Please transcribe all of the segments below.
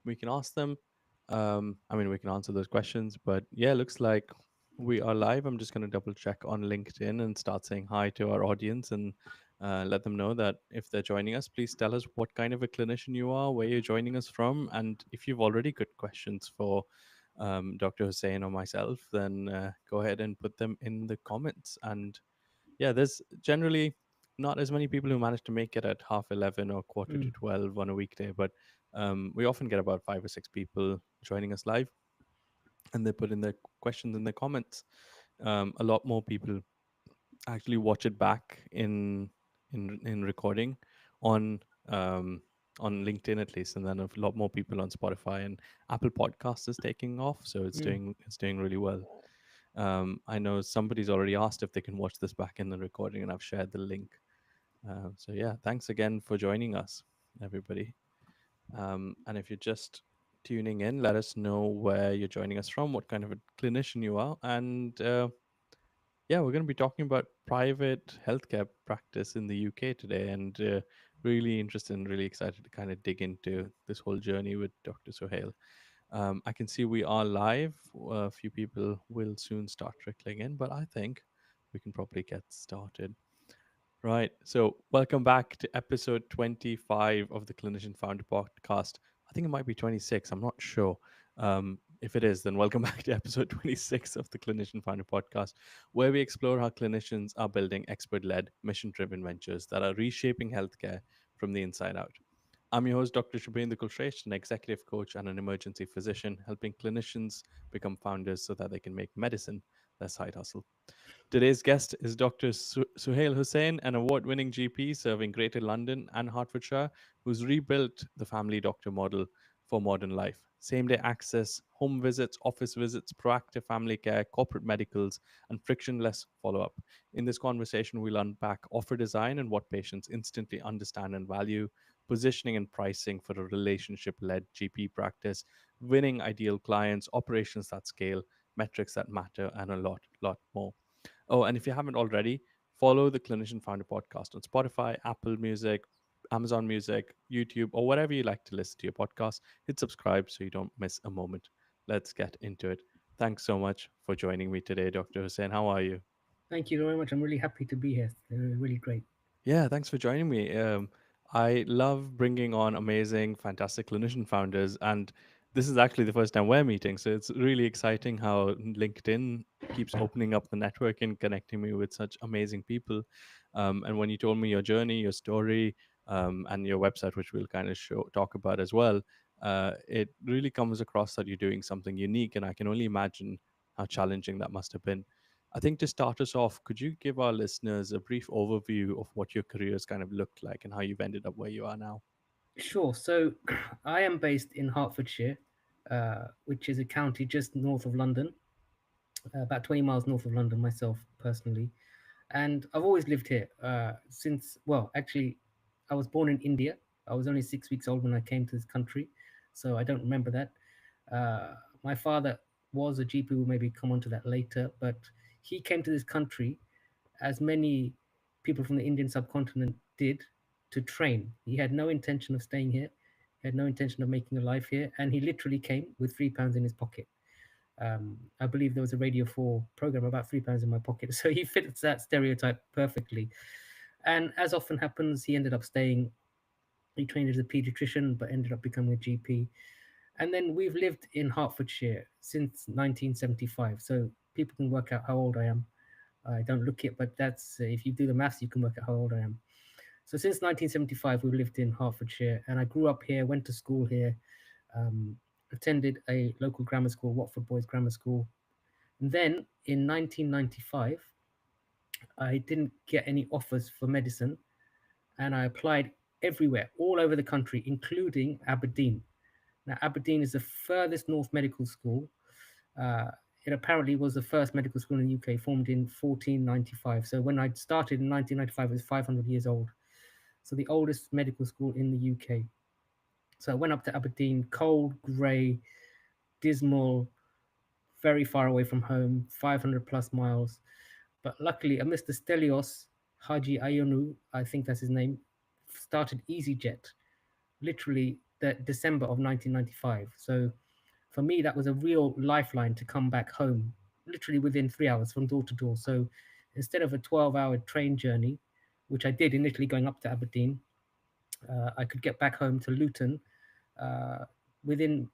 we can ask them. We can answer those questions. But yeah, looks like we are live. I'm just going to double check on LinkedIn and start saying hi to our audience and let them know that if they're joining us, please tell us what kind of a clinician you are, where you're joining us from, and if you've already got questions for Dr. Hussein or myself, then go ahead and put them in the comments. And yeah, there's generally not as many people who manage to make it at 11:30 or quarter to Mm, 12 on a weekday, but we often get about 5 or 6 people joining us live, and they put in their questions in the comments. A lot more people actually watch it back in recording on um, on LinkedIn at least, and then a lot more people on Spotify, and Apple Podcasts is taking off, so mm. it's doing really well. I know somebody's already asked if they can watch this back in the recording, and I've shared the link. So yeah, thanks again for joining us, everybody. And if you're just tuning in, let us know where you're joining us from, what kind of a clinician you are, and yeah, we're going to be talking about private healthcare practice in the UK today, and really interested and really excited to kind of dig into this whole journey with Dr. Suhail. I can see we are live. A few people will soon start trickling in, but I think we can probably get started. Right. So, welcome back to episode 25 of the Clinician Founder Podcast. I think it might be 26. I'm not sure. If it is, then welcome back to episode 26 of the Clinician Founder Podcast, where we explore how clinicians are building expert led, mission driven ventures that are reshaping healthcare from the inside out. I'm your host, Dr. Shubhendu Kulshreshtha, an executive coach and an emergency physician, helping clinicians become founders so that they can make medicine their side hustle. Today's guest is Dr. Suhail Hussain, an award winning GP serving Greater London and Hertfordshire, who's rebuilt the family doctor model for modern life. Same day access, home visits, office visits, proactive family care, corporate medicals, and frictionless follow up. In this conversation, we'll unpack offer design and what patients instantly understand and value, positioning and pricing for a relationship led GP practice, winning ideal clients, operations that scale, metrics that matter, and a lot more. Oh, and if you haven't already, follow the Clinician Founder podcast on Spotify, Apple Music, Amazon Music, YouTube, or wherever you like to listen to your podcast. Hit subscribe so you don't miss a moment. Let's get into it. Thanks so much for joining me today, Dr. Hussein. How are you? Thank you very much. I'm really happy to be here. They're really great. Yeah, thanks for joining me. I love bringing on amazing, fantastic clinician founders, and this is actually the first time we're meeting. So it's really exciting how LinkedIn keeps opening up the network and connecting me with such amazing people. And when you told me your journey, your story, and your website, which we'll kind of talk about as well, it really comes across that you're doing something unique, and I can only imagine how challenging that must have been. I think to start us off, could you give our listeners a brief overview of what your career has kind of looked like and how you've ended up where you are now? Sure. So I am based in Hertfordshire, which is a county just north of London, about 20 miles north of London, myself personally. And I've always lived here since, well, actually, I was born in India. I was only 6 weeks old when I came to this country, so I don't remember that. My father was a GP, we'll maybe come on to that later, but he came to this country as many people from the Indian subcontinent did to train. He had no intention of staying here, he had no intention of making a life here, and he literally came with £3 in his pocket. I believe there was a Radio 4 program about £3 in my pocket. So he fits that stereotype perfectly. And as often happens, he ended up staying. He trained as a pediatrician, but ended up becoming a GP. And then we've lived in Hertfordshire since 1975. So people can work out how old I am. I don't look it, but that's if you do the maths, you can work out how old I am. So since 1975, we've lived in Hertfordshire, and I grew up here, went to school here, um, attended a local grammar school, Watford Boys Grammar School. And then in 1995, I didn't get any offers for medicine, and I applied everywhere, all over the country, including Aberdeen. Now, Aberdeen is the furthest north medical school. Uh, it apparently was the first medical school in the UK, formed in 1495. So when I started in 1995, it was 500 years old. So the oldest medical school in the UK. So I went up to Aberdeen, cold, grey, dismal, very far away from home, 500 plus miles. But luckily, a Mr. Stelios Haji Ayonu, I think that's his name, started EasyJet. Literally, December of 1995. So for me, that was a real lifeline to come back home, literally within 3 hours from door to door. So instead of a 12-hour train journey, which I did initially going up to Aberdeen, I could get back home to Luton uh,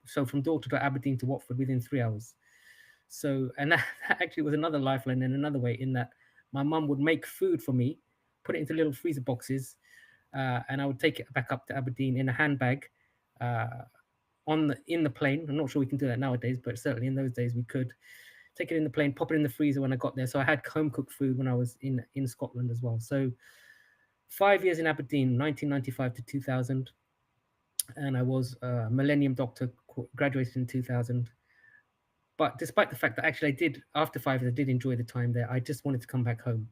so from door to door, Aberdeen to Watford within 3 hours. So, and that, that actually was another lifeline in another way, in that my mum would make food for me, put it into little freezer boxes, and I would take it back up to Aberdeen in a handbag uh, in the plane. I'm not sure we can do that nowadays, but certainly in those days we could take it in the plane, pop it in the freezer when I got there. So I had home cooked food when I was in Scotland as well. So 5 years in Aberdeen, 1995 to 2000, and I was a Millennium Doctor, graduated in 2000. But despite the fact that actually I did, after 5 years, I did enjoy the time there, I just wanted to come back home.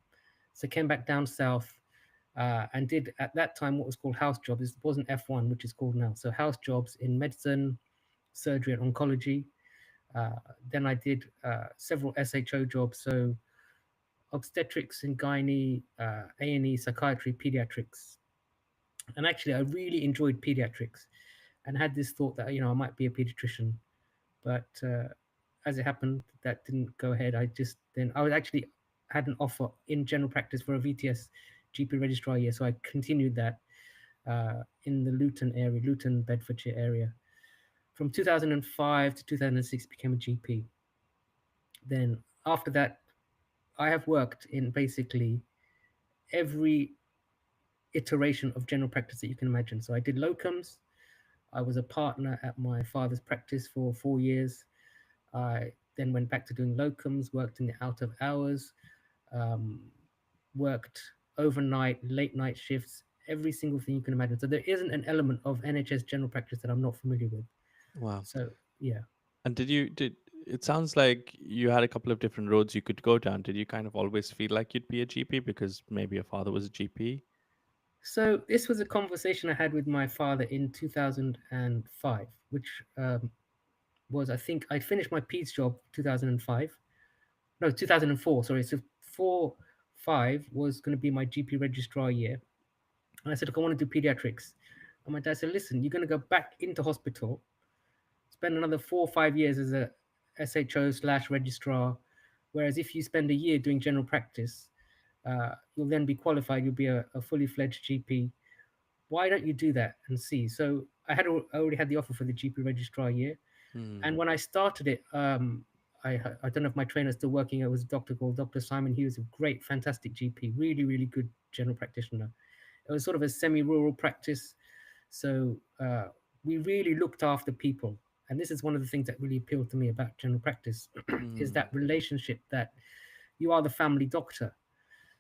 So I came back down south and did at that time what was called house jobs. It wasn't F1, which is called now. So house jobs in medicine, surgery, and oncology. Uh, then I did several SHO jobs, so obstetrics and gynae, A&E, psychiatry, pediatrics. And actually, I really enjoyed pediatrics and had this thought that, I might be a pediatrician. But as it happened, that didn't go ahead. I was actually had an offer in general practice for a VTS GP registrar year, so I continued that in the Luton area, Luton, Bedfordshire area. From 2005 to 2006, became a GP. Then after that, I have worked in basically every iteration of general practice that you can imagine. So I did locums. I was a partner at my father's practice for 4 years. I then went back to doing locums, worked in the out of hours, um, worked overnight, late night shifts, every single thing you can imagine. So there isn't an element of NHS general practice that I'm not familiar with. Wow. So yeah. And did it sounds like you had a couple of different roads you could go down. Did you kind of always feel like you'd be a GP because maybe your father was a GP? So this was a conversation I had with my father in 2005, which was, I think I finished my Peds job 2005. No, 2004. Sorry, so 4 5 was going to be my GP registrar year, and I said, look, I want to do pediatrics. And my dad said, listen, you're going to go back into hospital, spend another 4 or 5 years as a SHO slash registrar. Whereas if you spend a year doing general practice, you'll then be qualified. You'll be a fully fledged GP. Why don't you do that and see? So I already had the offer for the GP registrar year, Hmm. and when I started it, I don't know if my trainer's still working. It was a doctor called Dr. Simon Hughes, a great, fantastic GP, really, really good general practitioner. It was sort of a semi-rural practice, so we really looked after people. And this is one of the things that really appealed to me about general practice, is Hmm. that relationship, that you are the family doctor.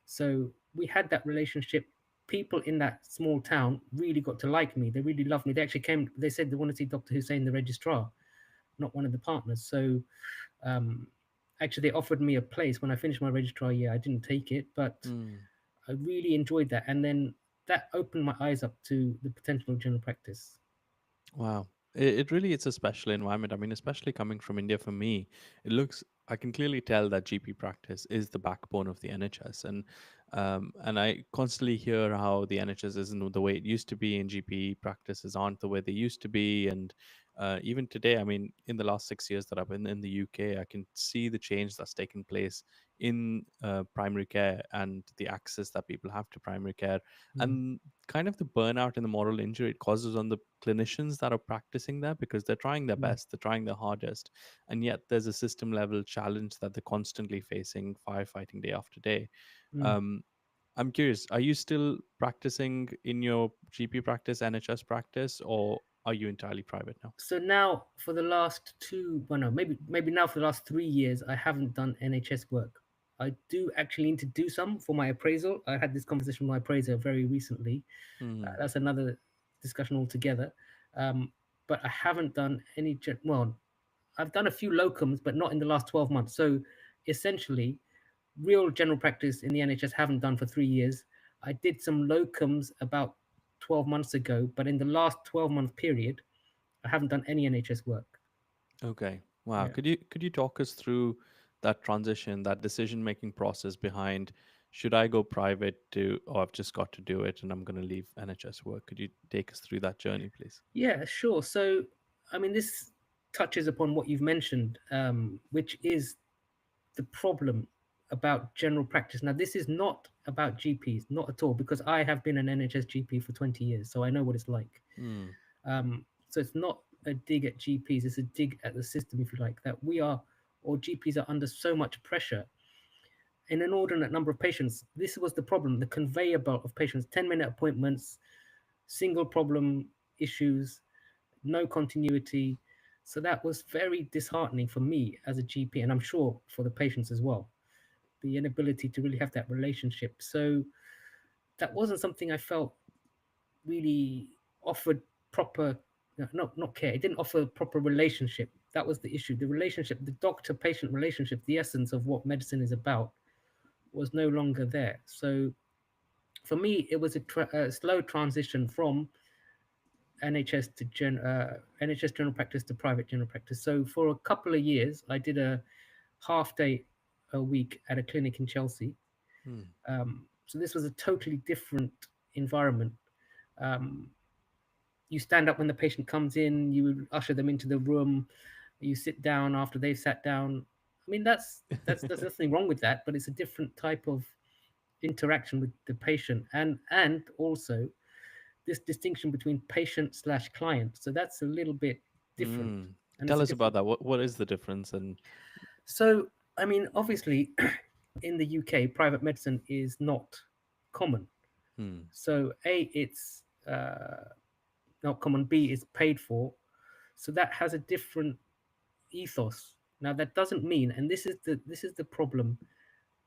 So we had that relationship. People in that small town really got to like me. They really loved me. They actually came. They said they want to see Dr. Hussain, the registrar, not one of the partners. So um, actually, they offered me a place when I finished my registrar year. I didn't take it, but Hmm. I really enjoyed that. And then that opened my eyes up to the potential of general practice. Wow. It really is a special environment. I mean, especially coming from India for me, I can clearly tell that GP practice is the backbone of the NHS. And I constantly hear how the NHS isn't the way it used to be, and GP practices aren't the way they used to be. And even today, I mean, in the last 6 years that I've been in the UK, I can see the change that's taken place in primary care and the access that people have to primary care, Mm, and kind of the burnout and the moral injury it causes on the clinicians that are practicing there, because they're trying their mm, best, they're trying their hardest, and yet there's a system level challenge that they're constantly facing, firefighting day after day. mm. um, I'm curious, are you still practicing in your GP practice, NHS practice, or are you entirely private now? So now, for the last well, no, maybe now for the last 3 years, I haven't done NHS work. I do actually need to do some for my appraisal. I had this conversation with my appraiser very recently. Hmm. That's another discussion altogether. Um, but I haven't done any. Well, I've done a few locums, but not in the last 12 months. So essentially, real general practice in the NHS haven't done for 3 years. I did some locums about 12 months ago, but in the last 12-month period, I haven't done any NHS work. Okay. Wow. Yeah. Could you talk us through that transition, that decision making process behind should I go private to, or I've just got to do it and I'm going to leave NHS work? Could you take us through that journey, please? Yeah, sure. So, I mean, this touches upon what you've mentioned, which is the problem about general practice. Now, this is not about GPs, not at all, because I have been an NHS GP for 20 years, so I know what it's like. Hmm. So it's not a dig at GPs, it's a dig at the system, if you like, that we are, or GPs are under so much pressure in an inordinate number of patients. This was the problem, the conveyor belt of patients, 10-minute appointments, single problem issues, no continuity. So that was very disheartening for me as a GP, and I'm sure for the patients as well. The inability to really have that relationship. So that wasn't something I felt really offered proper, not care. It didn't offer proper relationship. That was the issue. The relationship, the doctor-patient relationship, the essence of what medicine is about, was no longer there. So for me, it was a slow transition from NHS general practice to private general practice. So for a couple of years, I did a half day a week at a clinic in Chelsea. Hmm. So this was a totally different environment. Um, you stand up when the patient comes in, you usher them into the room, you sit down after they've sat down. I mean, that's there's nothing wrong with that, but it's a different type of interaction with the patient, and also this distinction between patient slash client. So that's a little bit different, Hmm. and it's Tell a us about different. that. What is the difference? And So I mean, obviously, in the UK, private medicine is not common. hmm. So A, it's not common. B, it's paid for. So that has a different ethos. Now that doesn't mean, and this is the problem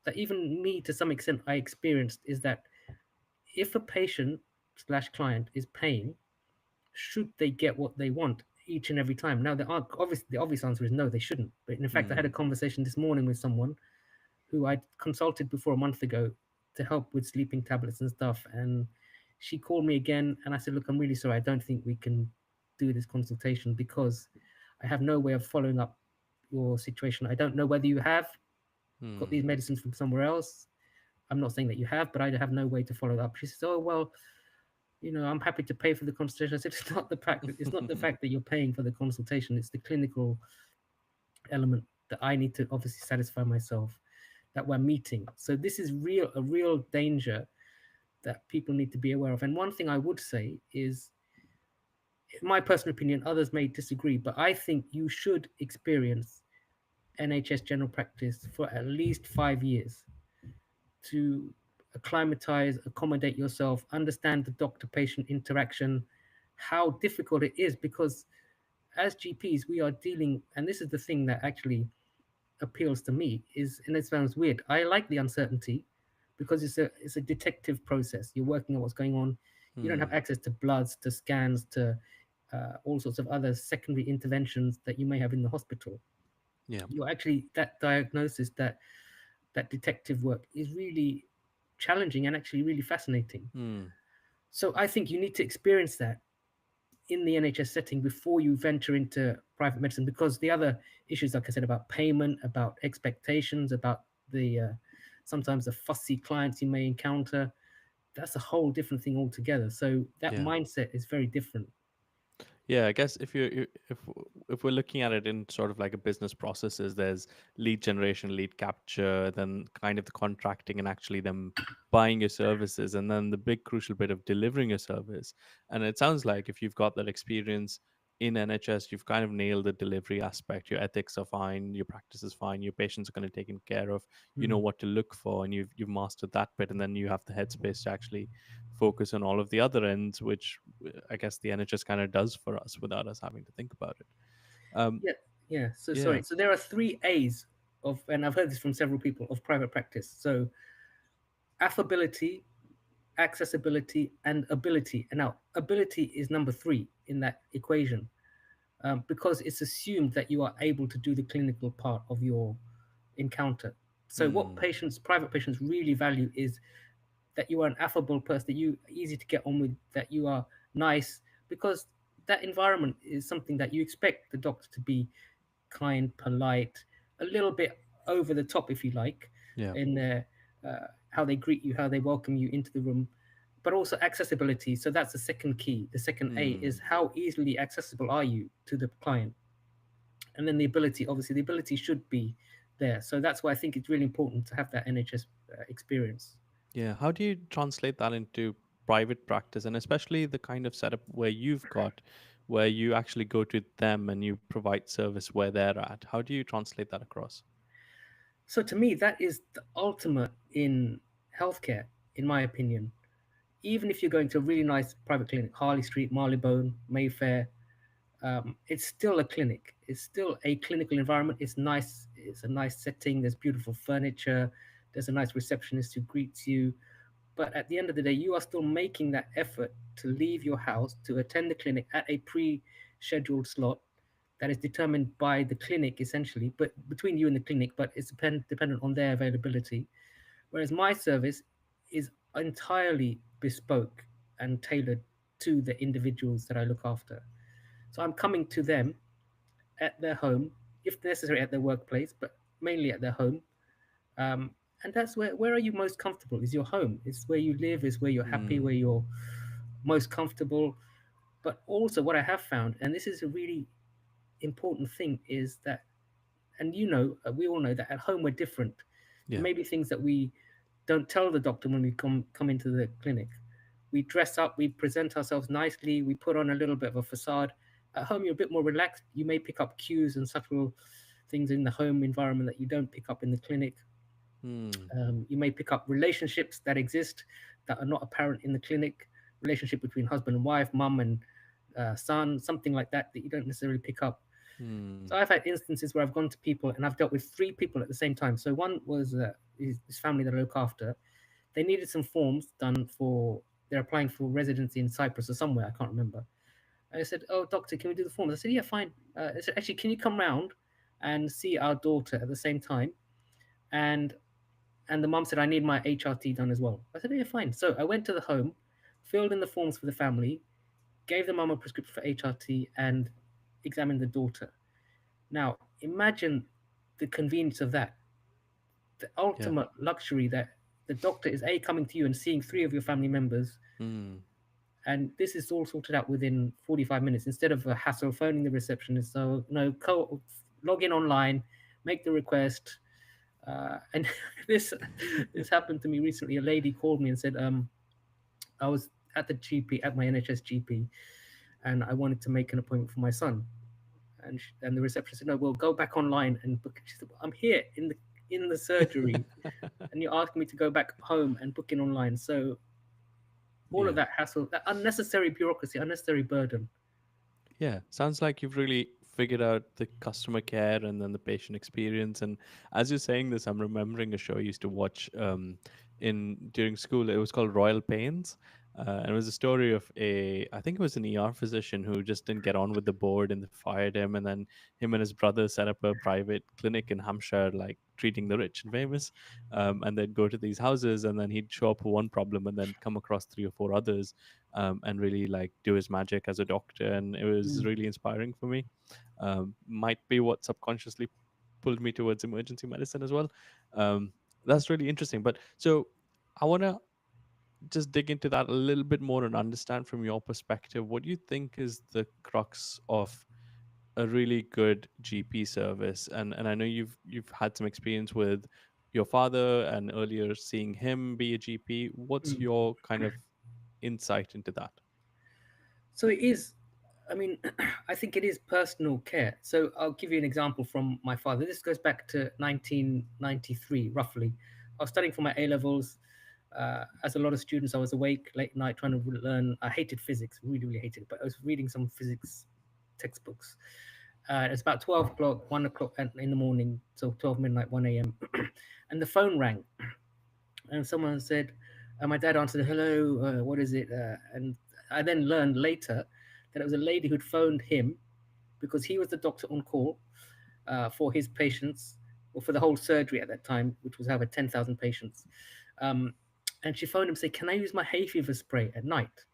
that even me to some extent I experienced, is that if a patient slash client is paying, should they get what they want each and every time? Now, the obvious answer is no, they shouldn't. But in fact, I had a Hmm. conversation this morning with someone who I consulted before a month ago to help with sleeping tablets and stuff, and she called me again, and I said, "Look, I'm really sorry. I don't think we can do this consultation because I have no way of following up your situation. I don't know whether you have got these Hmm. medicines from somewhere else. I'm not saying that you have, but I have no way to follow it up." She says, "Oh well, I'm happy to pay for the consultation." I said, "It's not the fact that you're paying for the consultation. It's the clinical element that I need to obviously satisfy myself that we're meeting." So this is a real danger that people need to be aware of. And one thing I would say is, in my personal opinion, others may disagree, but I think you should experience NHS general practice for at least 5 years to acclimatize, accommodate yourself, understand the doctor patient interaction, how difficult it is, because as GPs, we are dealing, and this is the thing that actually appeals to me, is, and it sounds weird, I like the uncertainty because it's a detective process. You're working on what's going on. You don't have Hmm. access to bloods, to scans, to all sorts of other secondary interventions that you may have in the hospital. Yeah. You're actually, that diagnosis, that detective work is really challenging and actually really fascinating. Hmm. So I think you need to experience that in the NHS setting before you venture into private medicine, because the other issues, like I said, about payment, about expectations, about the sometimes the fussy clients you may encounter, that's a whole different thing altogether. So that Yeah. mindset is very different. Yeah, I guess if we're looking at it in sort of like a business processes, there's lead generation, lead capture, then kind of the contracting and actually them buying your services, and then the big crucial bit of delivering your service. And it sounds like if you've got that experience in NHS, you've kind of nailed the delivery aspect. Your ethics are fine, your practice is fine, your patients are going to be taken care of. You know Mm. what to look for, and you've mastered that bit, and then you have the headspace to actually focus on all of the other ends, which I guess the NHS kind of does for us without us having to think about it. Um, Yeah, yeah. So yeah. sorry. So there are three A's of, and I've heard this from several people, of private practice. So affability, accessibility, and ability. And now ability is number three in that equation, because it's assumed that you are able to do the clinical part of your encounter. So what Hmm. private patients really value is that you are an affable person, that you are easy to get on with, that you are nice, because that environment is something that you expect the doctor to be kind, polite, a little bit over the top, if you like, Yeah. in their how they greet you, how they welcome you into the room, but also accessibility. So that's the second key. The second A is Hmm. how easily accessible are you to the client, and then the ability. Obviously, the ability should be there. So that's why I think it's really important to have that NHS experience. Yeah. How do you translate that into private practice, and especially the kind of setup where you've got, where you actually go to them and you provide service where they're at? How do you translate that across? So to me, that is the ultimate in healthcare, in my opinion. Even if you're going to a really nice private clinic, Harley Street, Marylebone, Mayfair, it's still a clinic. It's still a clinical environment. It's nice. It's a nice setting. There's beautiful furniture. There's a nice receptionist who greets you. But at the end of the day, you are still making that effort to leave your house to attend the clinic at a pre-scheduled slot that is determined by the clinic essentially, but between you and the clinic, but it's dependent on their availability. Whereas my service is entirely bespoke and tailored to the individuals that I look after. So I'm coming to them at their home, if necessary at their workplace, but mainly at their home. Um, and that's where are you most comfortable? Is your home. It's where you live, is where you're happy, Hmm. where you're most comfortable. But also what I have found, and this is a really important thing, is that, and we all know that at home we're different. There Yeah. may be things that we don't tell the doctor when we come into the clinic. We dress up, we present ourselves nicely, we put on a little bit of a facade. At home, you're a bit more relaxed. You may pick up cues and subtle things in the home environment that you don't pick up in the clinic. Hmm. You may pick up relationships that exist that are not apparent in the clinic, relationship between husband and wife, mum and son, something like that that you don't necessarily pick up. Hmm. So I've had instances where I've gone to people and I've dealt with three people at the same time. So one was this family that I look after. They needed some forms done for, they're applying for residency in Cyprus or somewhere, I can't remember. I said, "Oh, doctor, can we do the forms?" I said, "Yeah, fine." I said, "Actually, can you come round and see our daughter at the same time?" And and the mum said, "I need my HRT done as well." I said, "Yeah, fine." So I went to the home, filled in the forms for the family, gave the mum a prescription for HRT, and examined the daughter. Now, imagine the convenience of that, the Yeah. ultimate luxury that the doctor is A, coming to you and seeing three of your family members, Hmm. and this is all sorted out within 45 minutes instead of a hassle phoning the receptionist. So, log in online, make the request. And this this happened to me recently. A lady called me and said, I was at the GP, at my NHS GP, and I wanted to make an appointment for my son. And the receptionist said, "No, we'll go back online and book." She said, "I'm here in the surgery, and you're asking me to go back home and book in online." So all of Yeah. that hassle, that unnecessary bureaucracy, unnecessary burden. Yeah, sounds like you've really figured out the customer care and then the patient experience. And as you're saying this, I'm remembering a show I used to watch in during school. It was called Royal Pains. And it was a story of I think it was an ER physician who just didn't get on with the board and they fired him. And then him and his brother set up a private clinic in Hampshire, like treating the rich and famous. And they'd go to these houses and then he'd show up for one problem and then come across three or four others, and really like do his magic as a doctor. And it was Mm. really inspiring for me. Might be what subconsciously pulled me towards emergency medicine as well. Um, that's really interesting. But so I want to just dig into that a little bit more and understand from your perspective what do you think is the crux of a really good GP service. And I know you've had some experience with your father and earlier seeing him be a GP. What's Mm. your kind of insight into that? So it is, I mean, I think it is personal care. So I'll give you an example from my father. This goes back to 1993, roughly. I was studying for my A levels. As a lot of students, I was awake late at night trying to learn. I hated physics, really, really hated it, but I was reading some physics textbooks. It's about 12 o'clock, 1 o'clock in the morning, so 12 midnight, 1 a.m. And the phone rang, and someone said, my dad answered, "Hello, what is it?" And I then learned later that it was a lady who'd phoned him because he was the doctor on call for his patients, or for the whole surgery at that time, which was over 10,000 patients. Um, and she phoned him and said, "Can I use my hay fever spray at night?"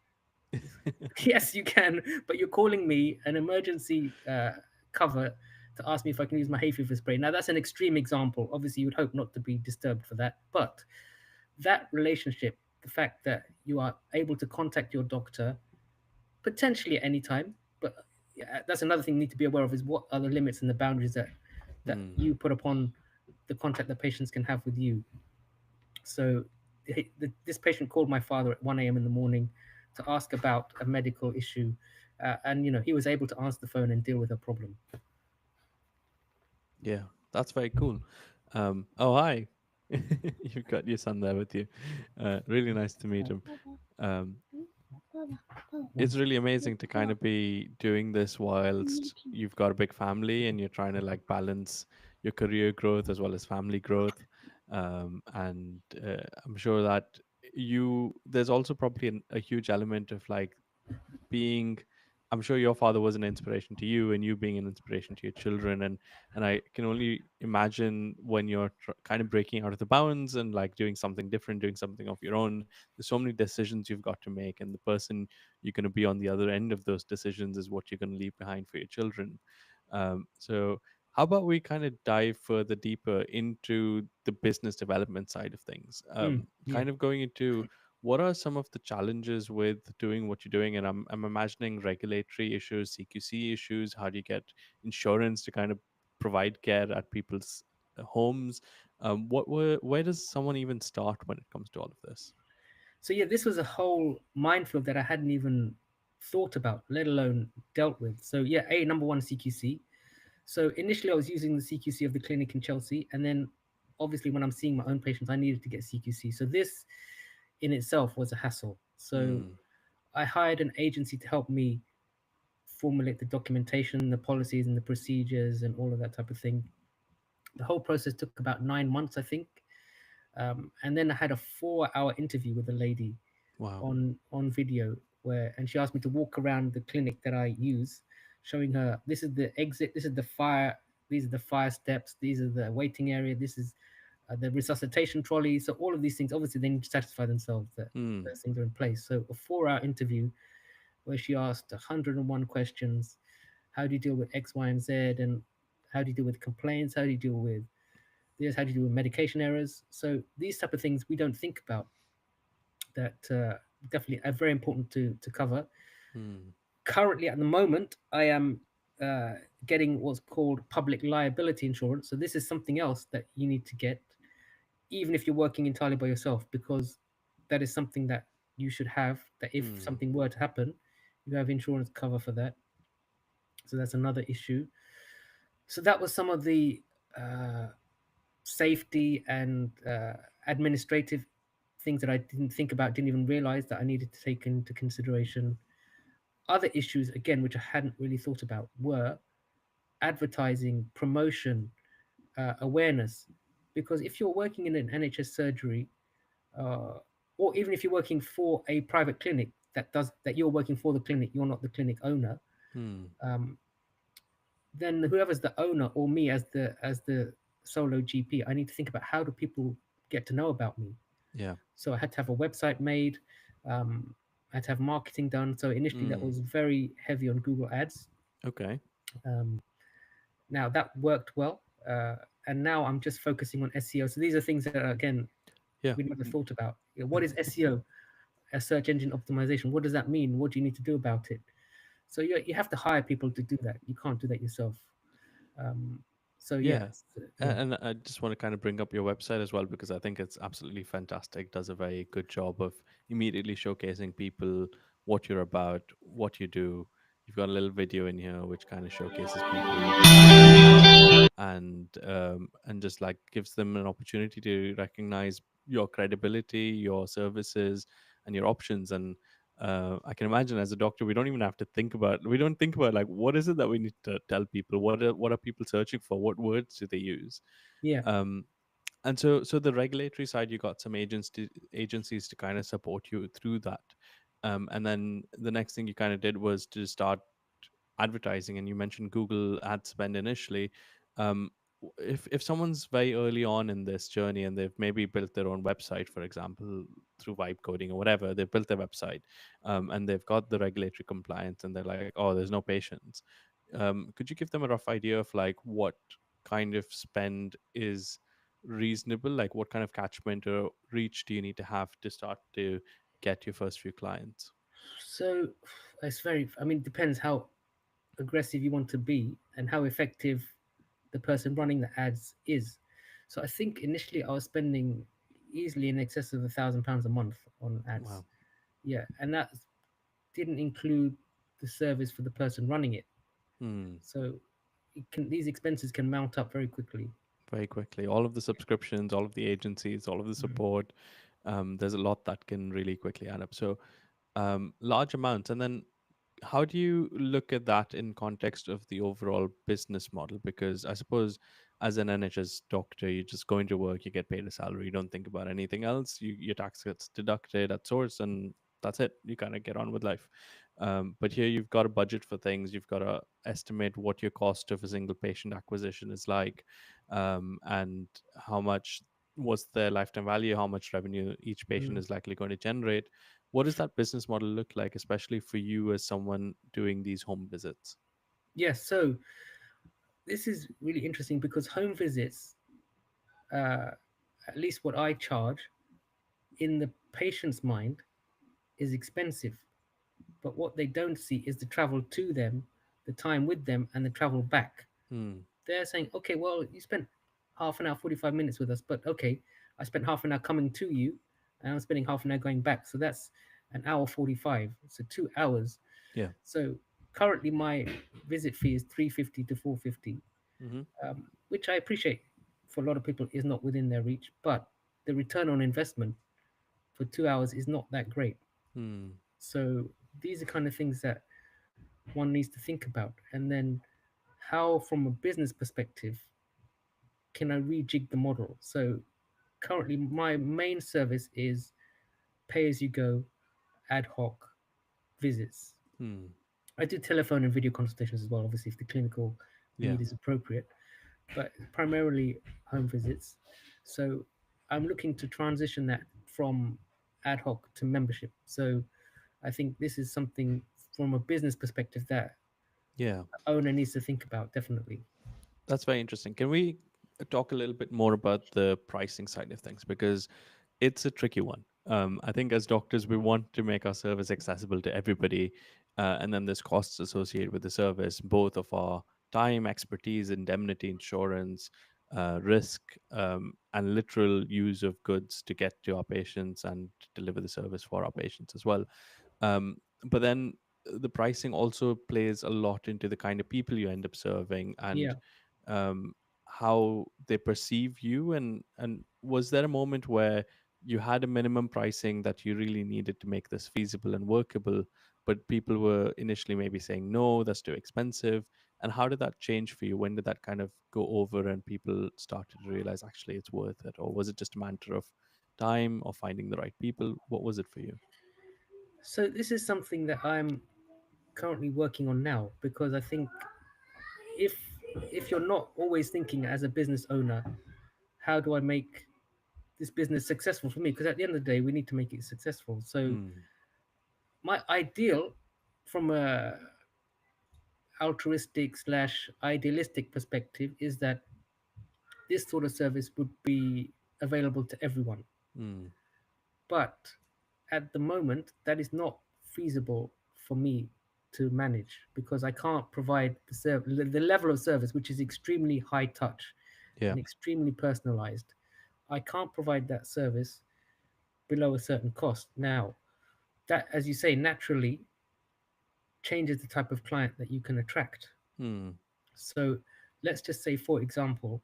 Yes, you can, but you're calling me an emergency cover to ask me if I can use my hay fever spray. Now, that's an extreme example. Obviously, you would hope not to be disturbed for that. But that relationship, the fact that you are able to contact your doctor potentially at any time, but yeah, that's another thing you need to be aware of, is what are the limits and the boundaries that Hmm. you put upon the contact that patients can have with you. So this patient called my father at 1 a.m. in the morning to ask about a medical issue, and he was able to answer the phone and deal with her problem. Yeah, that's very cool. Oh, hi. You've got your son there with you. Really nice to meet him. Um, it's really amazing to kind of be doing this whilst you've got a big family and you're trying to like balance your career growth as well as family growth. And I'm sure that there's also probably a huge element of like being, I'm sure your father was an inspiration to you and you being an inspiration to your children. And I can only imagine when you're kind of breaking out of the bounds and like doing something different, doing something of your own, there's so many decisions you've got to make, and the person you're going to be on the other end of those decisions is what you're going to leave behind for your children. So how about we kind of dive further deeper into the business development side of things, Yeah. kind of going into what are some of the challenges with doing what you're doing? And I'm imagining regulatory issues, CQC issues. How do you get insurance to kind of provide care at people's homes? Where does someone even start when it comes to all of this? So yeah, this was a whole minefield that I hadn't even thought about, let alone dealt with. So yeah, number one, CQC. So initially I was using the CQC of the clinic in Chelsea, and then obviously when I'm seeing my own patients, I needed to get CQC. So this in itself was a hassle. So Hmm. I hired an agency to help me formulate the documentation, the policies and the procedures and all of that type of thing. The whole process took about 9 months, I think. And then I had a 4-hour interview with a lady Wow. on video, and she asked me to walk around the clinic that I use, showing her this is the exit, this is the fire, these are the fire steps, these are the waiting area, this is the resuscitation trolley. So all of these things, obviously, they need to satisfy themselves that Hmm. those things are in place. So a 4-hour interview where she asked 101 questions. How do you deal with X, Y, and Z? And how do you deal with complaints? How do you deal with this? How do you deal with medication errors? So these type of things we don't think about, that definitely are very important to cover. Hmm. Currently, at the moment, I am uh, getting what's called public liability insurance. So this is something else that you need to get, even if you're working entirely by yourself, because that is something that you should have. That if Hmm. something were to happen, you have insurance cover for that. So that's another issue. So that was some of the uh, safety and administrative things that I didn't think about, didn't even realize that I needed to take into consideration. Other issues, again, which I hadn't really thought about, were advertising, promotion, awareness. Because if you're working in an NHS surgery, uh, or even if you're working for a private clinic that you're working for the clinic, you're not the clinic owner. Hmm. Um, then whoever's the owner or me as the solo GP, I need to think about how do people get to know about me. Yeah. So I had to have a website made. I had to have marketing done. So initially that Hmm. was very heavy on Google Ads. Okay. Um, Now that worked well, and now I'm just focusing on SEO. So these are things that again Yeah. we never thought about. What is SEO? A search engine optimization. What does that mean? What do you need to do about it? So you have to hire people to do that. You can't do that yourself. Um, so Yeah. yes, yeah, And I just want to kind of bring up your website as well because I think it's absolutely fantastic. Does a very good job of immediately showcasing people what you're about, what you do. You've got a little video in here which kind of showcases people, and just like gives them an opportunity to recognize your credibility, your services, and your options. And I can imagine as a doctor, we don't even have to think about. We don't think about like what is it that we need to tell people. What are people searching for? What words do they use? yeah, Um, and so the regulatory side, you got some agencies to kind of support you through that. And then the next thing you kind of did was to start advertising, and you mentioned Google ad spend initially. um, if someone's very early on in this journey and they've maybe built their own website, for example, through vibe coding or whatever, they've built their website, and they've got the regulatory compliance and they're like, oh, there's no patients. Could you give them a rough idea of like what kind of spend is reasonable? Like, what kind of catchment or reach do you need to have to start to get your first few clients? So it's very, I mean, it depends how aggressive you want to be and how effective the person running the ads is. So I think initially I was spending easily in excess of £1,000 a month on ads. Wow. Yeah, and that didn't include the service for the person running it. Hmm. So these expenses can mount up very quickly. Very quickly. All of the subscriptions, all of the agencies, all of the support. There's a lot that can really quickly add up. So large amounts. And then how do you look at that in context of the overall business model? Because I suppose as an NHS doctor, you just go into work, you get paid a salary, you don't think about anything else. Your tax gets deducted at source, and that's it. You kind of get on with life. But here you've got a budget for things. You've got to estimate what your cost of a single patient acquisition is like, and how much was their lifetime value, how much revenue each patient Mm. is likely going to generate. What does that business model look like, especially for you as someone doing these home visits? Yes, so this is really interesting because home visits, uh, at least what I charge, in the patient's mind, is expensive. But what they don't see is the travel to them, the time with them, and the travel back. Hmm. They're saying, okay, well, you spent half an hour, 45 minutes with us, but okay, I spent half an hour coming to you, and I'm spending half an hour going back. So that's an hour 45. So 2 hours. Yeah. So currently my visit fee is 350 to 450, Mm-hmm. which I appreciate for a lot of people is not within their reach, but the return on investment for 2 hours is not that great. Hmm. So these are kind of things that one needs to think about. And then how, from a business perspective, can I rejig the model? So currently, my main service is pay as you go, ad hoc visits. Hmm. I do telephone and video consultations as well, obviously, if the clinical Yeah. need is appropriate, but primarily home visits. So I'm looking to transition that from ad hoc to membership. So I think this is something from a business perspective that Yeah. owner needs to think about, definitely. That's very interesting. Can we talk a little bit more about the pricing side of things? Because it's a tricky one. I think as doctors, we want to make our service accessible to everybody. And then there's costs associated with the service, both of our time, expertise, indemnity insurance, risk, and literal use of goods to get to our patients and to deliver the service for our patients as well. But then the pricing also plays a lot into the kind of people you end up serving and Yeah. um, how they perceive you. And was there a moment where you had a minimum pricing that you really needed to make this feasible and workable, but people were initially maybe saying no, that's too expensive? And how did that change for you? When did that kind of go over and people started to realize actually it's worth it? Or was it just a matter of time or finding the right people? What was it for you? So this is something that I'm currently working on now because I think if if you're not always thinking as a business owner, how do I make this business successful for me? Because at the end of the day, we need to make it successful. So Hmm. my ideal, from a altruistic slash idealistic perspective, is that this sort of service would be available to everyone. Hmm. But at the moment, that is not feasible for me to manage because I can't provide the level of service, which is extremely high touch Yeah. and extremely personalized. I can't provide that service below a certain cost. Now, that, as you say, naturally changes the type of client that you can attract. Hmm. So, let's just say, for example,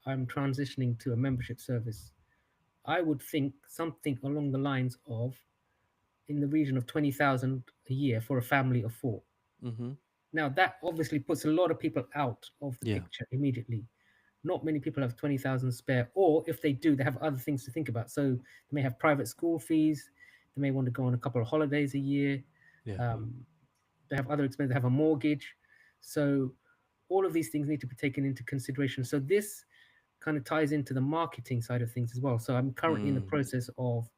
I'm transitioning to a membership service. I would think something along the lines of in the region of 20,000 a year for a family of four. Mm-hmm. Now, that obviously puts a lot of people out of the Yeah. picture immediately. Not many people have 20,000 spare, or if they do, they have other things to think about. So they may have private school fees, they may want to go on a couple of holidays a year, Yeah. um, they have other expenses, they have a mortgage. So all of these things need to be taken into consideration. So this kind of ties into the marketing side of things as well. So I'm currently in the Hmm. process of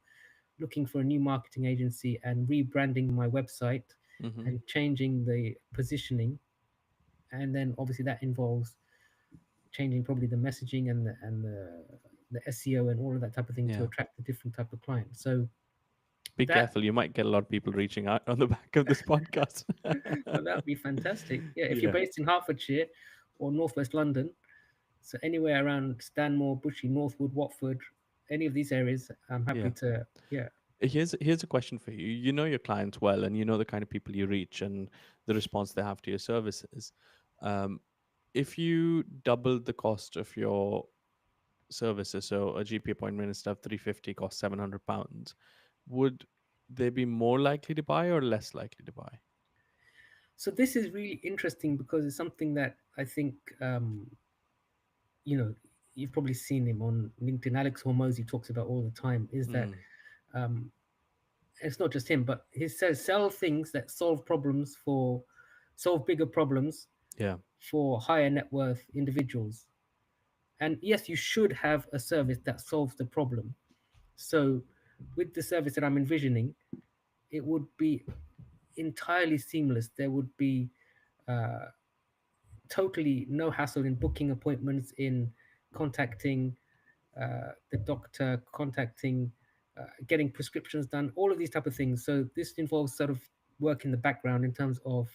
looking for a new marketing agency and rebranding my website Mm-hmm. and changing the positioning. And then obviously that involves changing probably the messaging and the SEO and all of that type of thing to Yeah. attract a different type of client. So Be that careful. You might get a lot of people reaching out on the back of this podcast. well, that would be fantastic. Yeah, if you're Yeah. based in Hertfordshire or Northwest London, so anywhere around Stanmore, Bushy, Northwood, Watford, any of these areas, I'm happy Yeah. to. Yeah. Here's a question for you. You know your clients well, and you know the kind of people you reach and the response they have to your services. Um, if you doubled the cost of your services, so a GP appointment instead of 350 costs £700, would they be more likely to buy or less likely to buy? So this is really interesting because it's something that I think you know you've probably seen him on LinkedIn. Alex Hormozy talks about all the time. Is that Mm, um, it's not just him, but he says sell things that solve bigger problems yeah. for higher net worth individuals. And yes, you should have a service that solves the problem. So, with the service that I'm envisioning, it would be entirely seamless. There would be uh, totally no hassle in booking appointments, in contacting the doctor, contacting, getting prescriptions done, all of these type of things. So this involves sort of work in the background in terms of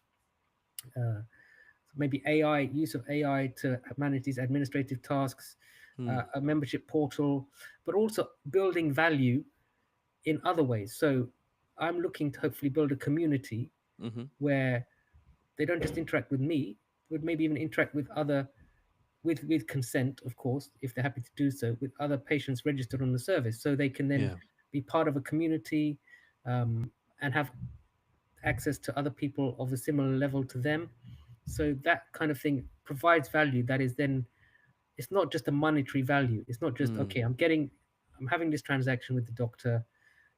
uh, maybe AI, use of AI to manage these administrative tasks, Mm, a membership portal, but also building value in other ways. So I'm looking to hopefully build a community mm-hmm. where they don't just interact with me, but maybe even interact with other with consent, of course, if they're happy to do so, with other patients registered on the service, so they can then Yeah. be part of a community and have access to other people of a similar level to them. So that kind of thing provides value that is then it's not just a monetary value. It's not just Mm, okay, I'm having this transaction with the doctor,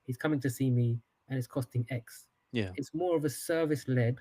he's coming to see me and it's costing X. yeah. It's more of a service led,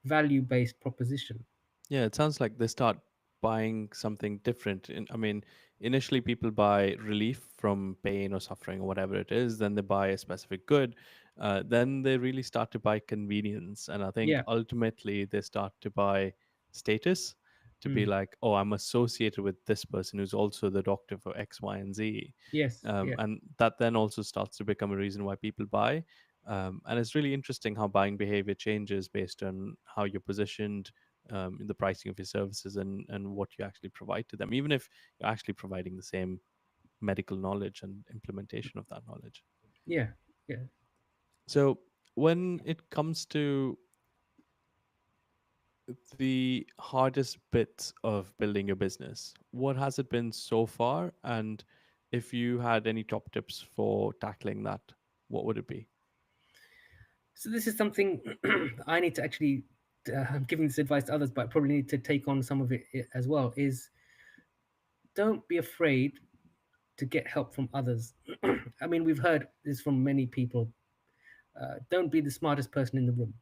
value based proposition. Yeah, it sounds like they start buying something different. I mean, initially people buy relief from pain or suffering or whatever it is, then they buy a specific good. Then they really start to buy convenience. And I think Yeah. ultimately they start to buy status to be Mm. like, oh, I'm associated with this person who's also the doctor for X, Y, and Z. Yes. Yeah. And that then also starts to become a reason why people buy. And it's really interesting how buying behavior changes based on how you're positioned in the pricing of your services and what you actually provide to them, even if you're actually providing the same medical knowledge and implementation of that knowledge. Yeah. Yeah. So, when it comes to the hardest bits of building your business, what has it been so far? And if you had any top tips for tackling that, what would it be? So this is something I need to actually. I'm giving this advice to others, but I probably need to take on some of it as well. Is don't be afraid to get help from others. I mean, we've heard this from many people. Don't be the smartest person in the room.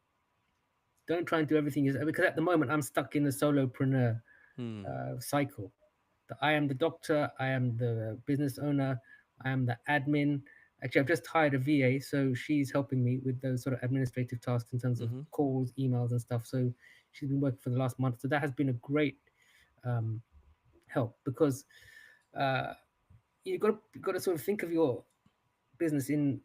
Don't try and do everything yourself, because at the moment I'm stuck in the solopreneur Hmm. cycle. I am the doctor, I am the business owner, I am the admin. Actually, I've just hired a VA, so she's helping me with those sort of administrative tasks in terms of Mm-hmm. calls, emails, and stuff. So she's been working for the last month. So that has been a great um, help because uh, you got to sort of think of your business in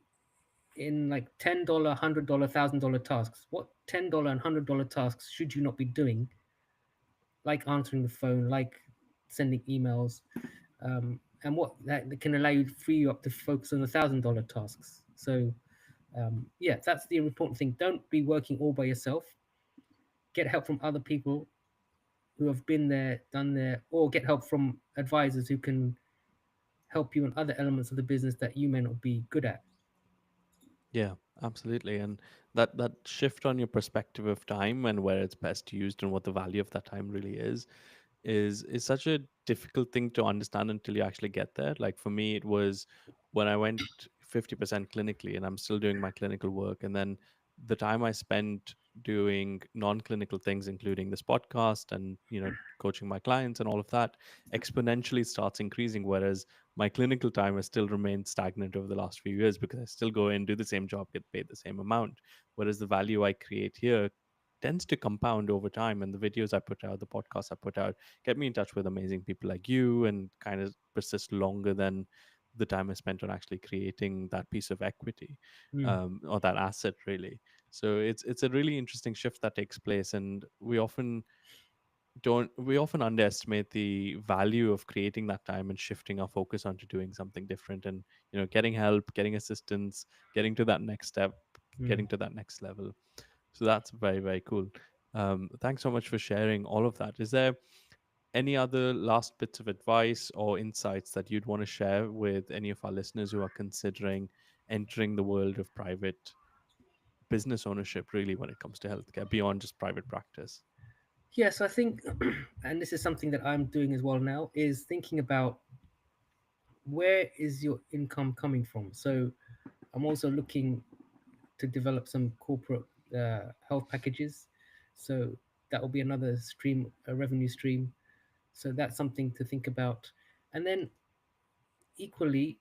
like $10, $100, $1,000 tasks. What $10 and $100 tasks should you not be doing? Like answering the phone, like sending emails, and what that can allow you to free you up to focus on the $1,000 tasks. So yeah, that's the important thing. Don't be working all by yourself. Get help from other people who have been there, done there, or get help from advisors who can help you in other elements of the business that you may not be good at. Yeah, absolutely. And that shift on your perspective of time and where it's best used and what the value of that time really is such a difficult thing to understand until you actually get there. Like for me, it was when I went 50% clinically, and I'm still doing my clinical work, and then the time I spent doing non-clinical things, including this podcast and coaching my clients and all of that, exponentially starts increasing. Whereas my clinical time has still remained stagnant over the last few years because I still go in, do the same job, get paid the same amount. Whereas the value I create here tends to compound over time. And the videos I put out, the podcasts I put out, get me in touch with amazing people like you, and kind of persist longer than the time I spent on actually creating that piece of equity, Mm, or that asset, really. So it's a really interesting shift that takes place, and we often underestimate the value of creating that time and shifting our focus onto doing something different, and getting help, getting assistance, getting to that next step, mm. getting to that next level. So that's very, very cool. Thanks so much for sharing all of that. Is there any other last bits of advice or insights that you'd want to share with any of our listeners who are considering entering the world of private business ownership, really, when it comes to healthcare beyond just private practice? Yes, I think, and this is something that I'm doing as well now, is thinking about where is your income coming from. So I'm also looking to develop some corporate health packages. So that will be another stream, a revenue stream. So that's something to think about. And then equally,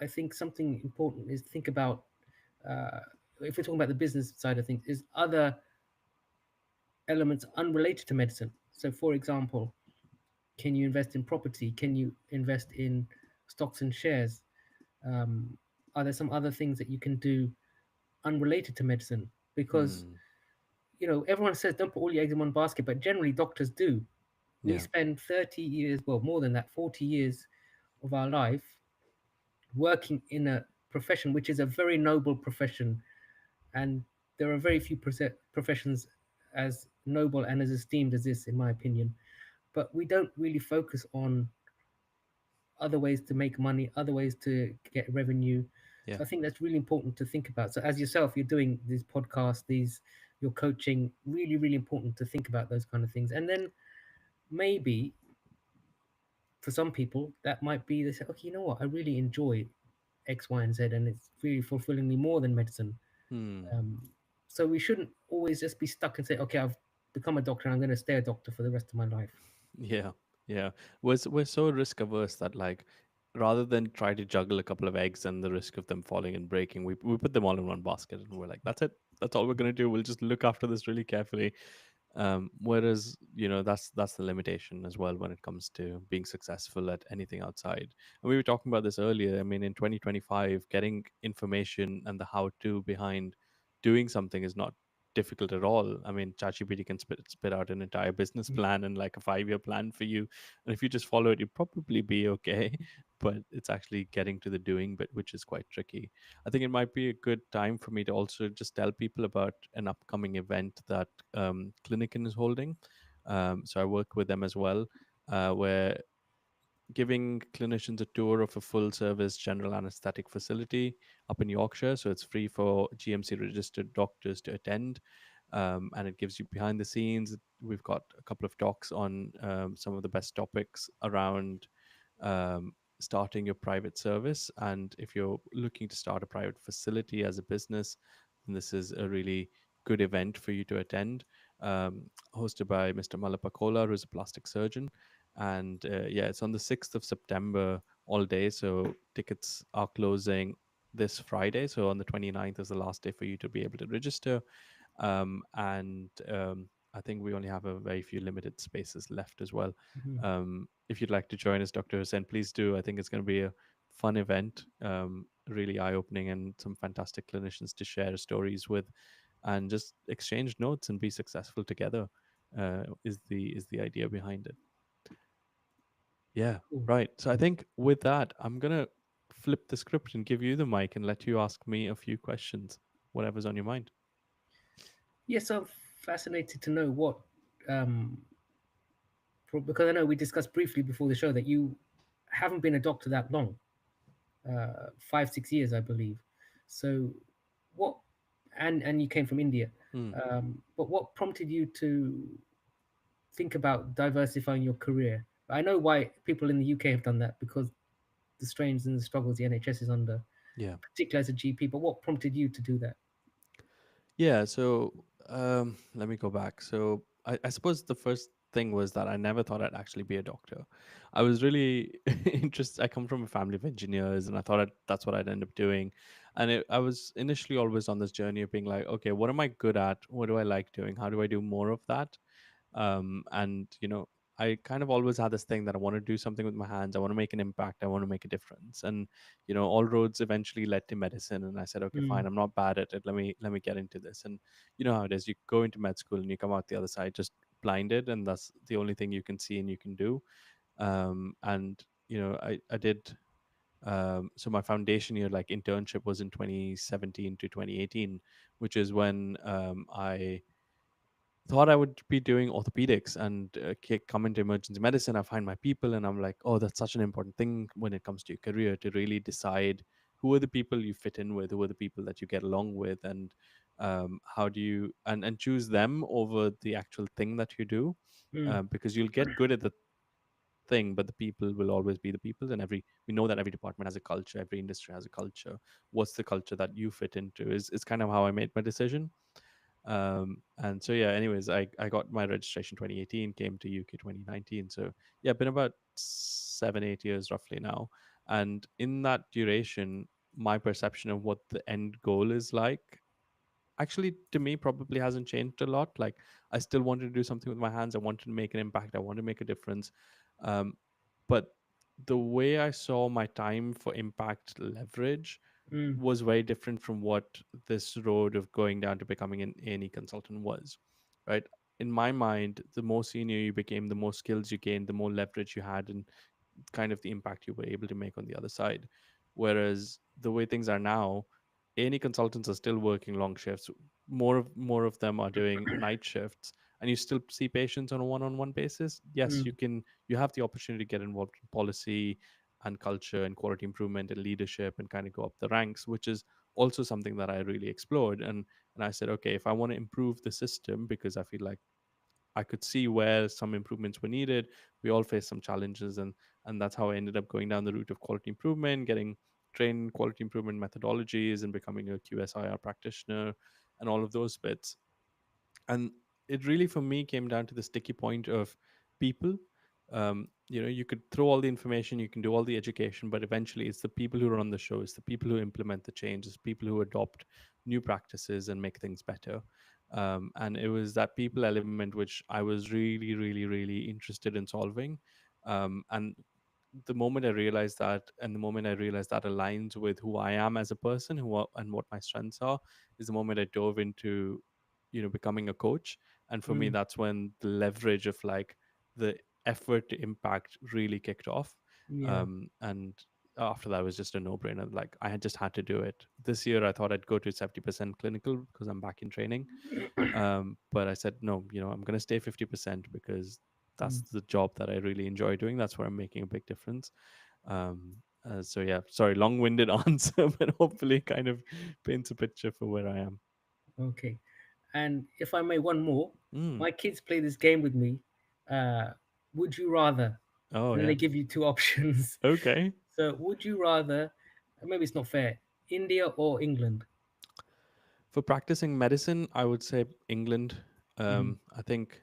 I think something important is think about, uh, if we're talking about the business side of things, is other elements unrelated to medicine. So, for example, can you invest in property? Can you invest in stocks and shares? Um, are there some other things that you can do unrelated to medicine? Because Hmm. everyone says don't put all your eggs in one basket, but generally doctors do. We Yeah. spend 30 years, well, more than that, 40 years of our life working in a profession which is a very noble profession, and there are very few professions as noble and as esteemed as this, in my opinion. But we don't really focus on other ways to make money, other ways to get revenue. Yeah. So I think that's really important to think about. So as yourself, you're doing these podcasts, your coaching, really, really important to think about those kind of things. And then maybe for some people that might be, they say, okay, you know what, I really enjoy X, Y, and Z, and it's really fulfilling me more than medicine. Hmm. Um, so we shouldn't always just be stuck and say, okay, I've become a doctor and I'm going to stay a doctor for the rest of my life. Yeah, yeah. We're so risk averse that, like, rather than try to juggle a couple of eggs and the risk of them falling and breaking, we put them all in one basket and we're like, that's it. That's all we're gonna do. We'll just look after this really carefully. Whereas, that's the limitation as well when it comes to being successful at anything outside. And we were talking about this earlier. I mean, in 2025, getting information and the how to behind doing something is not difficult at all. I mean, ChatGPT can spit out an entire business Mm, plan and like a 5-year plan for you. And if you just follow it, you'd probably be okay. But it's actually getting to the doing bit, which is quite tricky. I think it might be a good time for me to also just tell people about an upcoming event that Clinician is holding. So I work with them as well, where giving clinicians a tour of a full service general anesthetic facility up in Yorkshire. So it's free for GMC registered doctors to attend. And it gives you behind the scenes. We've got a couple of talks on some of the best topics around um, starting your private service. And if you're looking to start a private facility as a business, then this is a really good event for you to attend. Hosted by Mr. Malapakola, who's a plastic surgeon. And yeah, it's on the 6th of September all day. So tickets are closing this Friday. So on the 29th is the last day for you to be able to register. And I think we only have a very few limited spaces left as well. mhm. If you'd like to join us, Dr. Hussain, please do. I think it's going to be a fun event, really eye opening, and some fantastic clinicians to share stories with and just exchange notes and be successful together. Is the idea behind it. Yeah, Cool. right. So I think with that, I'm gonna flip the script and give you the mic and let you ask me a few questions, whatever's on your mind. Yes, I'm fascinated to know what, um, because I know we discussed briefly before the show that you haven't been a doctor that long, 5, 6 years, I believe. So, what, and you came from India, Hmm. but what prompted you to think about diversifying your career? I know why people in the UK have done that because the strains and the struggles the NHS is under, Yeah. particularly as a GP. But what prompted you to do that? Yeah. So let me go back. So I suppose the first thing was that I never thought I'd actually be a doctor. I was really interested. I come from a family of engineers, and I thought that's what I'd end up doing. And I was initially always on this journey of being like, okay, what am I good at? What do I like doing? How do I do more of that? And I kind of always had this thing that I want to do something with my hands. I want to make an impact. I want to make a difference. And all roads eventually led to medicine. And I said, okay, fine, Mm, I'm not bad at it. Let me get into this. And you know how it is. You go into med school and you come out the other side just blinded, and that's the only thing you can see and you can do. And I did. So my foundation year, like internship, was in 2017 to 2018, which is when I thought I would be doing orthopedics and come into emergency medicine. I find my people, and I'm like, oh, that's such an important thing when it comes to your career, to really decide who are the people you fit in with, who are the people that you get along with, and how do you and choose them over the actual thing that you do, mm, because you'll get good at the thing, but the people will always be the people. And we know that every department has a culture, every industry has a culture. What's the culture that you fit into is kind of how I made my decision. And so yeah, anyways, I got my registration 2018, came to UK 2019. So yeah, been about 7 8 years roughly now. And in that duration, my perception of what the end goal is like actually to me probably hasn't changed a lot. Like, I still wanted to do something with my hands. I wanted to make an impact. I want to make a difference. um, but the way I saw my time for impact leverage mm, was very different from what this road of going down to becoming an A&E consultant was, right? In my mind, the more senior you became, the more skills you gained, the more leverage you had, and kind of the impact you were able to make on the other side. Whereas the way things are now, A&E consultants are still working long shifts. More of them are doing night shifts, and you still see patients on a one-on-one basis. Yes, mm, you have the opportunity to get involved in policy and culture and quality improvement and leadership and kind of go up the ranks, which is also something that I really explored. And I said, okay, if I want to improve the system, because I feel like I could see where some improvements were needed. We all face some challenges, and that's how I ended up going down the route of quality improvement, getting trained in quality improvement methodologies, and becoming a QSIR practitioner, and all of those bits. And it really, for me, came down to the sticky point of people. You could throw all the information, you can do all the education, but eventually it's the people who run the show, it's the people who implement the change, it's people who adopt new practices and make things better. And it was that people element which I was really, really, really interested in solving. And the moment I realized that, and the moment I realized that aligns with who I am as a person, and what my strengths are, is the moment I dove into, becoming a coach. And for me, mm, that's when the leverage of like the effort to impact really kicked off. yeah. And after that, it was just a no-brainer. Like, I had just had to do it. This year, I thought I'd go to 70% clinical because I'm back in training. But I said, no, I'm going to stay 50% because that's Mm, the job that I really enjoy doing. That's where I'm making a big difference. So yeah, sorry, long-winded answer, but hopefully kind of paints a picture for where I am. okay. And if I may, one more. Mm. My kids play this game with me. Uh, would you rather? Oh And then they yeah. give you two options. Okay. So, would you rather? Maybe it's not fair. India or England? For practicing medicine, I would say England. Mm, I think,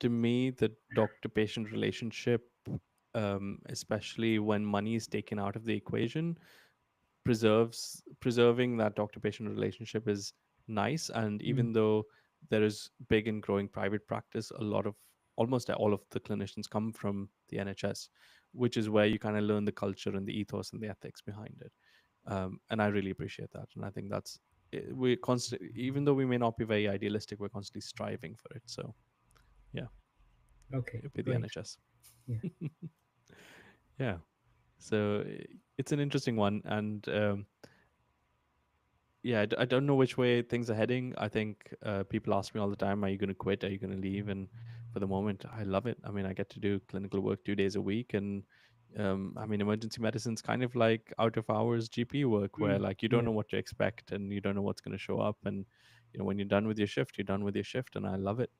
to me, the doctor-patient relationship, especially when money is taken out of the equation, preserving that doctor patient relationship is nice. And mm, even though there is big and growing private practice, a lot of almost all of the clinicians come from the NHS, which is where you kind of learn the culture and the ethos and the ethics behind it. And I really appreciate that. And I think that's, we're constant, even though we may not be very idealistic, we're constantly striving for it. So yeah, okay, it'd be the great. NHS. Yeah. Yeah. So it's an interesting one. And yeah, I don't know which way things are heading. I think people ask me all the time, "Are you going to quit? Are you going to leave?" And for the moment, I love it. I mean, I get to do clinical work 2 days a week, and I mean, emergency medicine's kind of like out of hours GP work, where Mm, like you don't yeah. know what to expect, and you don't know what's going to show up, and when you're done with your shift, you're done with your shift, and I love it.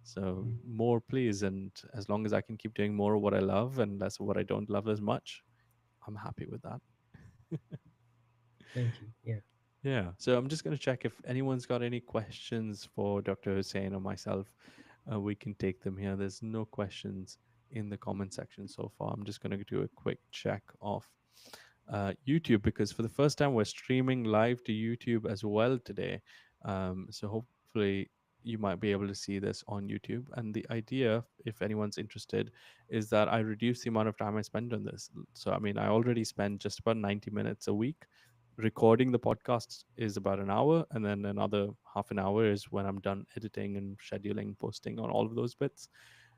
So Mm, more, please, and as long as I can keep doing more of what I love and less of what I don't love as much, I'm happy with that. thank you. Yeah. Yeah. So I'm just going to check if anyone's got any questions for Dr. Hussein or myself. We can take them here. There's no questions in the comment section so far. I'm just going to do a quick check off. YouTube, because for the first time we're streaming live to YouTube as well today. So hopefully you might be able to see this on YouTube. And the idea, if anyone's interested, is that I reduce the amount of time I spend on this. So I mean, I already spend just about 90 minutes a week. Recording the podcast is about an hour, and then another half an hour is when I'm done editing and scheduling, posting on all of those bits.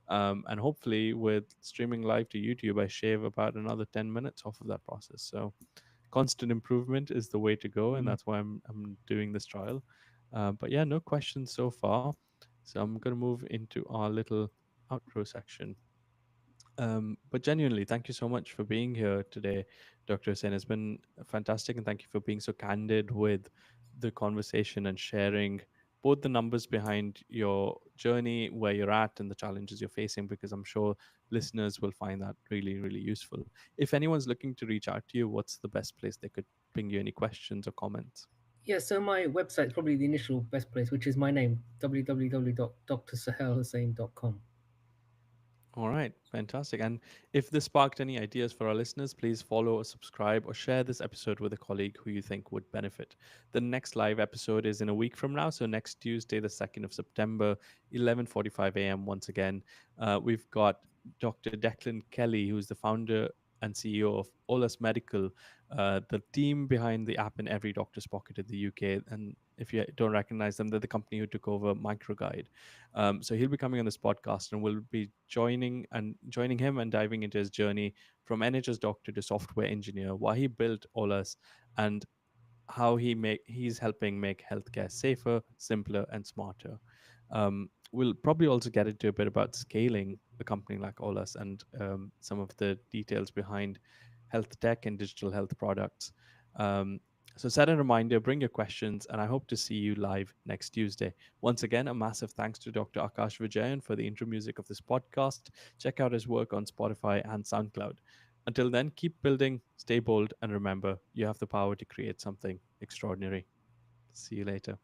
And hopefully, with streaming live to YouTube, I shave about another 10 minutes off of that process. So, constant improvement is the way to go. And Mm. that's why I'm doing this trial. But yeah, no questions so far. So, I'm going to move into our little outro section. But genuinely, thank you so much for being here today, Dr. Hussain. It's been fantastic, and thank you for being so candid with the conversation and sharing both the numbers behind your journey, where you're at, and the challenges you're facing, because I'm sure listeners will find that really, really useful. If anyone's looking to reach out to you, what's the best place they could ping you any questions or comments? Yeah, so my website is probably the initial best place, which is my name, www.drsuhailhussain.com. All right, fantastic. And if this sparked any ideas for our listeners, please follow or subscribe or share this episode with a colleague who you think would benefit. The next live episode is in a week from now, so next Tuesday, the 2nd of September, 11:45 a.m. Once again, we've got Dr. Declan Kelly, who's the founder and CEO of Olus Medical, the team behind the app in every doctor's pocket in the UK. And if you don't recognize them, they're the company who took over MicroGuide. So he'll be coming on this podcast, and we'll be joining him and diving into his journey from NHS doctor to software engineer, why he built Olus, and how he's helping make healthcare safer, simpler, and smarter. We'll probably also get into a bit about scaling a company like Olus, and some of the details behind health tech and digital health products. Um, so set a reminder, bring your questions, and I hope to see you live next Tuesday. Once again, a massive thanks to Dr. Akash Vijayan for the intro music of this podcast. Check out his work on Spotify and SoundCloud. Until then, keep building, stay bold, and remember, you have the power to create something extraordinary. See you later.